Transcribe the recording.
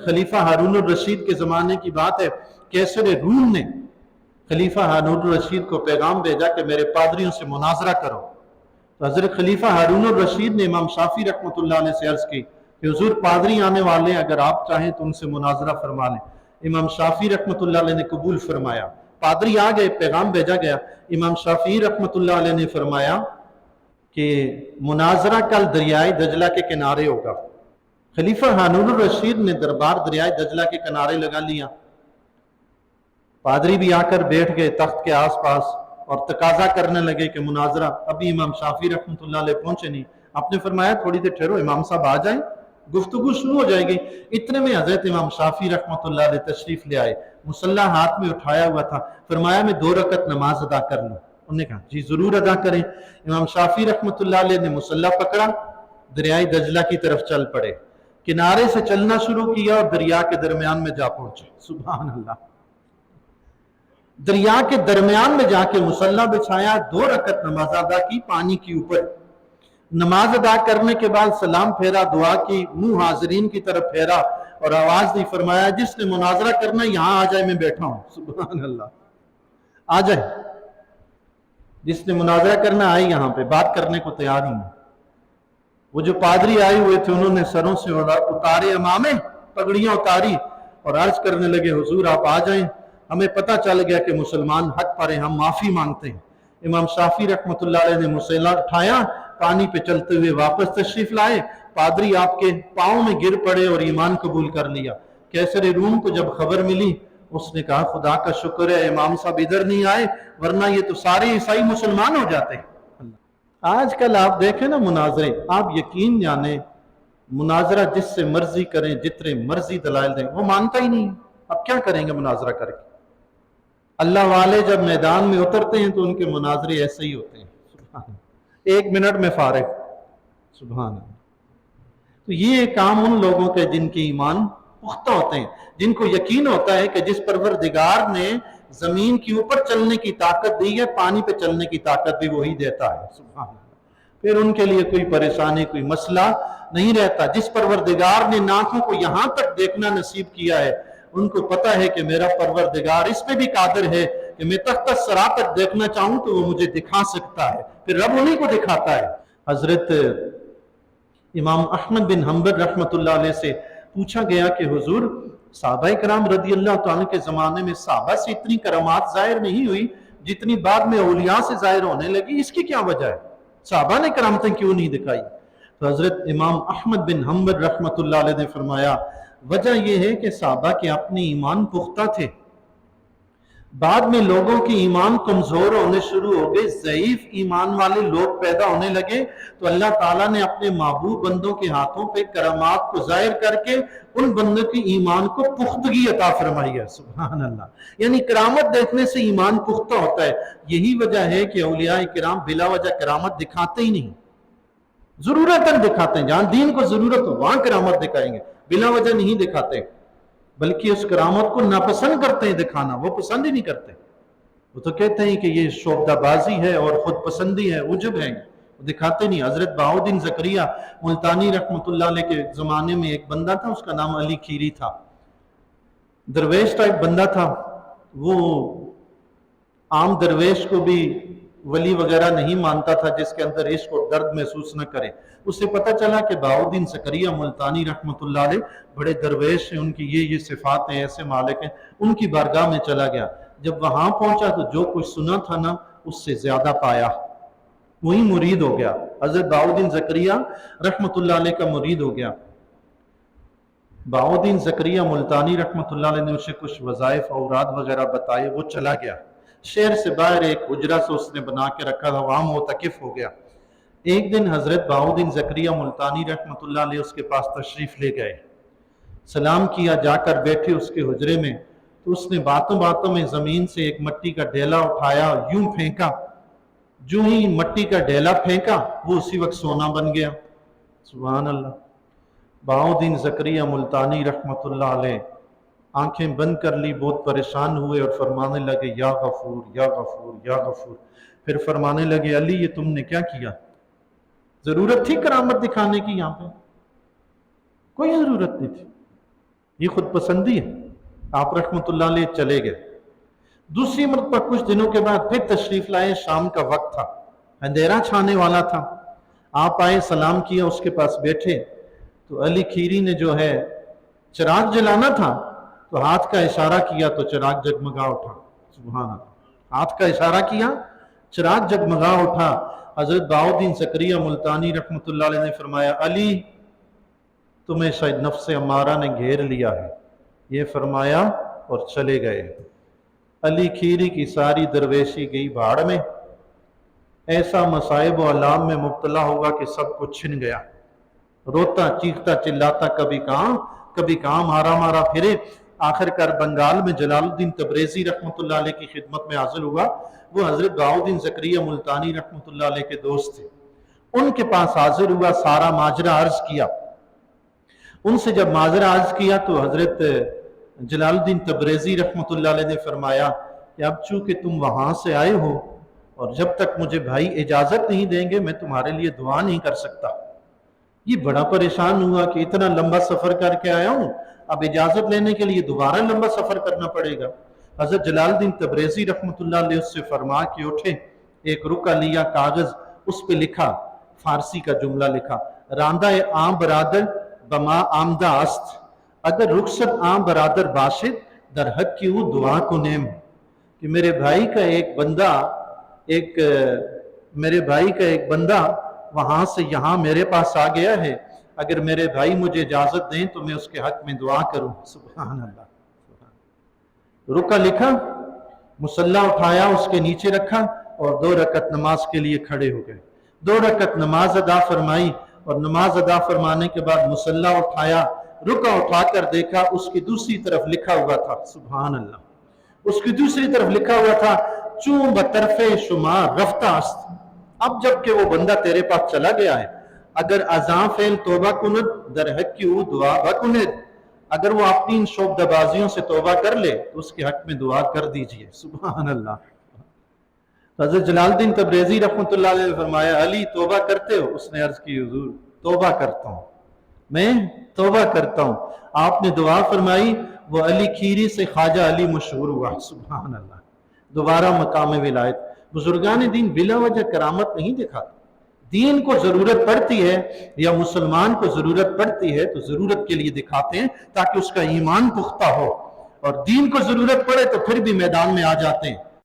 खलीफा हारून रशीद के ज़माने की बात है, कैसर रूम ने खलीफा हारून रशीद को पैगाम भेजा कि मेरे पादरियों से मुनाजरा करो। तो हज़रत खलीफा हारून रशीद ने इमाम शाफी रहमतुल्लाह अलैह से अर्ज़ की कि हुजूर पादरी आने वाले हैं, अगर आप चाहें तो उनसे मुनाजरा फरमा लें। इमाम शाफी रहमतुल्लाह अलैह ने कबूल फरमाया। पादरी आ गए, पैगाम भेजा गया। इमाम शाफी रहमतुल्लाह अलैह ने फरमाया कि मुनाजरा कल दरियाए दजला के किनारे होगा। खलीफा हारून रशीद ने दरबार दरियाए दजला के किनारे लगा लिया। पादरी भी आकर बैठ गए तख्त के आसपास और तकाजा करने लगे कि मुनाजरा। अभी इमाम शाफी रहमतुल्लाह अलैह पहुंचे नहीं। आपने फरमाया थोड़ी देर ठहरो, इमाम साहब आ जाएं, गुफ्तगू शुरू हो जाएगी। इतने में हजरत इमाम शाफी रहमतुल्लाह अलैह तशरीफ ले आए। मुसल्ला हाथ में उठाया हुआ था। फरमाया मैं 2 रकत नमाज अदा कर लूं। उन्होंने कहा जी जरूर अदा करें। इमाम शाफी रहमतुल्लाह अलैह ने मुसल्ला पकड़ा, दरियाए दजला की तरफ चल पड़े। किनारे से चलना शुरू किया और दरिया के दरमियान में जा पहुंचे। सुभान अल्लाह। दरिया के दरमियान में जाके मुसल्ला बिछाया, 2 रकत नमाज अदा की पानी के ऊपर। नमाज अदा करने के बाद सलाम फेरा, दुआ की, मुंह हाजरीन की तरफ फेरा और आवाज दी। फरमाया जिसने मुनाजरा करना यहां आ जाए, मैं बैठा हूं। सुभान अल्लाह। आ जाए, जिसने मुनाजरा करना आए, यहां पे बात करने को तैयार हूं। वो जो पादरी आए हुए थे उन्होंने सरों से उतारे अमामे, पगड़ियां उतारी और अर्ज करने लगे हुजूर आप आ जाएं, हमें पता चल गया कि मुसलमान हक पर हैं, हम माफी मांगते हैं। इमाम शाफी रहमतुल्लाह अलैह ने मुसल्ला उठाया, पानी पे चलते हुए वापस तशरीफ लाए। पादरी आपके पाँव में गिर पड़े और ईमान कबूल कर लिया। कैसर रूम को जब खबर मिली, उसने कहा खुदा का शुक्र है इमाम साहब इधर नहीं आए, वरना ये तो सारे ईसाई मुसलमान हो जाते। आजकल आप देखें ना मुनाजरे, आप यकीन जाने मुनाजरा जिससे मर्जी करें, जितने मर्जी दलाइल दें, वो मानता ही नहीं। अब क्या करेंगे मुनाजरा करके? अल्लाह वाले जब मैदान में उतरते हैं तो उनके मुनाजरे ऐसे ही होते हैं, 1 मिनट में फारिग। सुभान अल्लाह। तो ये काम उन लोगों के जिनके ईमान पुख्ता होते हैं, जिनको यकीन होता है कि जिस परवरदिगार ने जमीन के ऊपर चलने की ताकत दी है, पानी पे चलने की ताकत भी वही देता है। सुभान अल्लाह। फिर उनके लिए कोई परेशानी, कोई मसला नहीं रहता। जिस परवरदिगार ने नाकों को यहां तक देखना नसीब किया है, उनको पता है कि मेरा परवरदिगार इस पे भी कादिर है कि मैं तख्त सरा तक देखना चाहूं तो वो मुझे दिखा सकता है। फिर रब उन्हीं को दिखाता है। हजरत इमाम अहमद बिन हम्बल रहमतुल्लाह अलैह से पूछा गया कि हुजूर सहाबाए किराम रदी अल्लाह तआला के ज़माने में सहाबा से इतनी करामात ज़ाहिर नहीं हुई जितनी बाद में औलिया से ज़ाहिर होने लगी, इसकी क्या वजह है? सहाबा ने करामतें क्यों नहीं दिखाई? तो हज़रत इमाम अहमद बिन हम्बल रहमतुल्लाह अलैह ने फरमाया वजह यह है कि सहाबा के अपने ईमान पुख्ता थे। बाद में लोगों के ईमान कमजोर होने शुरू हो गए, ज़ईफ ईमान वाले लोग पैदा होने लगे, तो अल्लाह ताला ने अपने महबूब बंदों के हाथों पे करामात को जाहिर करके उन बंदों के ईमान को पुख्तगी अता फरमाई है। सुभान अल्लाह। यानी करामत देखने से ईमान पुख्ता होता है। यही वजह है कि औलिया किराम बिला वजह करामत दिखाते ही नहीं, जरूरतन दिखाते हैं। जहां दीन को जरूरत हो वहां करामत दिखाएंगे, बिला वजह नहीं दिखाते, बल्कि उस करामत को नापसंद करते हैं दिखाना, वो पसंद ही नहीं करते। वो तो कहते हैं कि ये शोबदाबाजी है और खुद पसंदी है, उजब है, वो दिखाते नहीं। हजरत बहाउद्दीन ज़करिया मुल्तानी रहमतुल्लाह अलैह के ज़माने में एक बंदा था, उसका नाम अली खीरी था। दरवेश टाइप बंदा था। वो आम दरवेश को भी वली वगैरह नहीं मानता था जिसके अंदर इश्क और दर्द महसूस न करे। उससे पता चला कि बहाउद्दीन ज़करिया मुल्तानी रहमतुल्लाह अलैह बड़े दरवेश हैं, उनकी ये सिफात हैं, ऐसे मालिक हैं। उनकी बारगाह में चला गया। जब वहां पहुंचा तो जो कुछ सुना था ना उससे ज्यादा पाया, वही मुरीद हो गया। हजरत बहाउद्दीन ज़करिया रहमतुल्लाह अलैह का मुरीद हो गया। बहाउद्दीन ज़करिया मुल्तानी रहमतुल्लाह अलैह ने उसे कुछ वज़ाइफ औराद वगैरह बताए, वो चला गया। शहर से बाहर एक हुजरा से उसने बना के रखा था, वहां मोतकिफ हो गया। एक दिन हजरत बहाउद्दीन ज़करिया मुल्तानी रहमतुल्लाह अलैह उसके पास तशरीफ ले गए, सलाम किया, जाकर बैठे उसके हुजरे में। तो उसने बातों बातों में जमीन से एक मट्टी का ढेला उठाया, यूं फेंका। जो ही मट्टी का ढेला फेंका वो उसी वक्त सोना बन गया। सुभान अल्लाह। बहाउद्दीन ज़करिया मुल्तानी रहमतुल्लाह अलैह आंखें बंद कर ली, बहुत परेशान हुए और फरमाने लगे या गफूर या गफूर या गफूर। फिर फरमाने लगे अली ये तुमने क्या किया? जरूरत थी करामत दिखाने की? यहाँ पे कोई जरूरत नहीं थी। یہ خود پسندی ہے. آپ رحمۃ اللہ علیہ چلے گئے. دوسری مرتبہ کچھ دنوں کے بعد پھر تشریف لائے. شام کا وقت تھا, اندھیرا چھانے والا تھا. آپ آئے, سلام کیا, اس کے پاس بیٹھے تو علی کھیری نے جو ہے چراغ جلانا تھا تو ہاتھ کا اشارہ کیا تو چراغ جگمگا اٹھا. سبحان اللہ, ہاتھ کا اشارہ کیا, چراغ جگمگا اٹھا. حضرت بہاؤالدین زکریا ملتانی رحمۃ اللہ علیہ نے فرمایا, علی تمہیں شاید نفس امارہ نے گھیر لیا ہے. یہ فرمایا اور چلے گئے. علی کھیری کی ساری درویشی گئی بھاڑ میں. ایسا مصائب و علام میں مبتلا ہوگا کہ سب کچھ چھن گیا. روتا چیختا چلاتا کبھی کہاں مارا مارا پھرے. آخر کار بنگال میں جلال الدین تبریزی رحمۃ اللہ علیہ کی خدمت میں حاضر ہوا. وہ حضرت بہاؤالدین زکریا ملتانی رحمۃ اللہ علیہ کے دوست تھے. ان کے پاس حاضر ہوا, سارا ماجرا عرض کیا. ان سے جب ماجرا عرض کیا تو حضرت جلال الدین تبریزی رحمۃ اللہ علیہ نے فرمایا کہ اب چونکہ تم وہاں سے آئے ہو اور جب تک مجھے بھائی اجازت نہیں دیں گے میں تمہارے لیے دعا نہیں کر سکتا. یہ بڑا پریشان ہوا کہ اتنا لمبا سفر کر کے آیا ہوں, اب اجازت لینے کے لیے دوبارہ لمبا سفر کرنا پڑے گا. حضرت جلال الدین تبریزی رحمۃ اللہ علیہ اس سے فرما کے اٹھے, ایک رکا لیا کاغذ, اس پہ لکھا, فارسی کا جملہ لکھا, راندہ عام برادر بما آمدہ است, اگر رخصت عام برادر باشد در حق کی وہ دعا کو نیم. کہ میرے بھائی کا ایک بندہ وہاں سے یہاں میرے پاس آ گیا ہے, اگر میرے بھائی مجھے اجازت دیں تو میں اس کے حق میں دعا کروں. سبحان اللہ. رکا لکھا, مصلی اٹھایا, اس کے نیچے رکھا اور 2 رکعت نماز کے لیے کھڑے ہو گئے. 2 رکعت نماز ادا فرمائی اور نماز ادا فرمانے کے بعد مصلی اٹھایا, رکا اٹھا کر دیکھا اس کی دوسری طرف لکھا ہوا تھا. سبحان اللہ. اس کی دوسری طرف لکھا ہوا تھا چون بطرف شمار رفتہ است. اب جب کہ وہ بندہ تیرے پاس چلا گیا ہے, اگر ازاں فعل توبہ کند در حق کی او دعا بکند, اگر وہ اپنی ان شعبدہ بازیوں سے توبہ کر لے تو اس کے حق میں دعا کر دیجئے. سبحان اللہ. حضرت جلال الدین تبریزی رحمۃ اللہ علیہ نے فرمایا, علی توبہ کرتے ہو؟ اس نے عرض کی, حضور توبہ کرتا ہوں, میں توبہ کرتا ہوں. آپ نے دعا فرمائی, وہ علی کھیری سے خواجہ علی مشہور ہوا. سبحان اللہ. دوبارہ مقام ولایت. بزرگان دین بلا وجہ کرامت نہیں دکھاتے. دین کو ضرورت پڑتی ہے یا مسلمان کو ضرورت پڑتی ہے تو ضرورت کے لیے دکھاتے ہیں تاکہ اس کا ایمان پختہ ہو, اور دین کو ضرورت پڑے تو پھر بھی میدان میں آ جاتے ہیں.